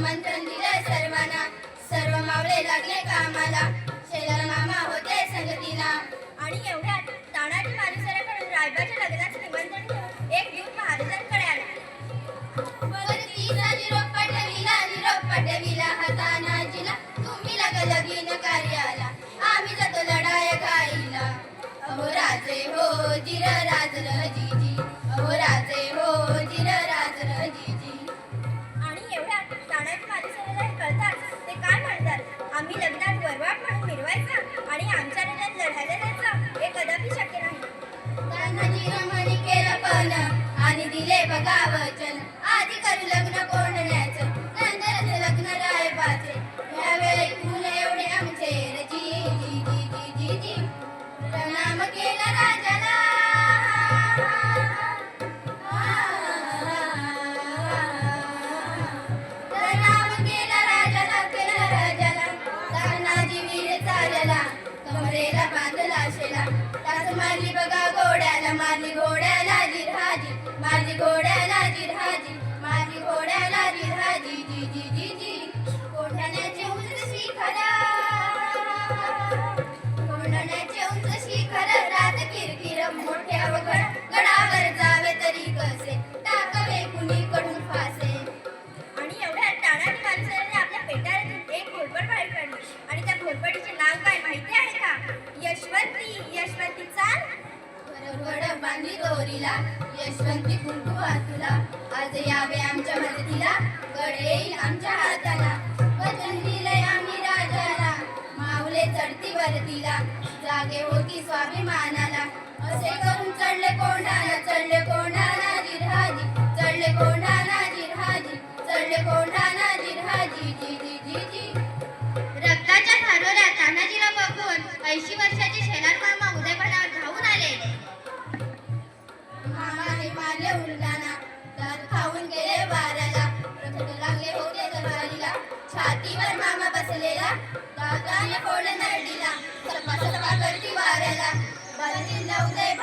आमंत्रण दिले सर्वांना, सर्व मावळे लागले कामाला, शेलार मामा होते संगतीला. आणि एवढ्यात तानाजी मालुसरेकडून रायबाच्या लग्नाचे निमंत्रण घेऊन एक दूत महाराजांकडे आला. परतीचा निरोप पाठविला तानाजीला, तुम्ही लगीन कार्याला, आम्ही जातो लढाया गाईला. अहो राजे हो जिर राजर जीजी, अहो राजे हो जिर राजर जीजी. आणि एवढ्यात तानाजी मालुसरेला हे कळताच ते काय म्हणतात, आम्ही लग्नात वरवाट म्हणून मिरवायचा आणि आमच्या राज्यात लढायला जायचं हे कदापि शक्य नाही. तानाजी रमणी केलं पण आणि दिले बघा वचन, आधी करू लग्न कोंडण्याचं, नंतरच लग्न रायबाचे. यावेळी फुल एवढे आमचे जी जी जी जी जी जी. प्रणाम केला राजाला, प्रणाम केला राजाला, केला राजाला. तानाजी वीर चालला, कमरेला बांधला शेला, तास मारली बघा घोड्याला, मारली घोड्याला जिरहाजी, मारली घोड्याला जिरहाजी, मारली घोड्याला जिरहाजी जी जी जी जी. कोंढाण्याचे उंच शिखर, कोंढाण्याचे उंच शिखर, रात किरकिर मोठ्या वगड, गडावर जावे तरी कसे, टाकावे कुणीकडून फासे. आणि एवढ्यात तानाजी मालुसरेने आपल्या पेटाळ्यातून एक घोरपड बाहेर काढली आणि त्या घोरपडीचे नाव काय माहिती आहे का? यशवंती. यशवंती चाल. घड बांधली दोरीला, यशवंती कुंकू तुला, आज यावे आमच्या मदतीला, गड येईल आमच्या हाताला. वचन दिलंय आम्ही राजाला, मावले चढती वरतीला, जागे होती स्वाभिमानाला. असे करून चढले कोंढाणा, चढले कोंढाणा जिरहाजी, चढले कोंढाणा जिरहाजी, चढले कोंढाणा जिरहाजी जी जी जी जी. रक्ताच्या धारोऱ्या तानाजीला बघून 80 वर्षाचे शेलार मामा उदयभरावर धावून आले. मामाने मारले उलटाना, दात खाऊन गेले वाऱ्याला, प्रथम लागले होते तलवारीला, छातीवर मामा बसलेला, दाताने फोड नरडीला, सपा सपा करती वाऱ्याला. बालजींना उदय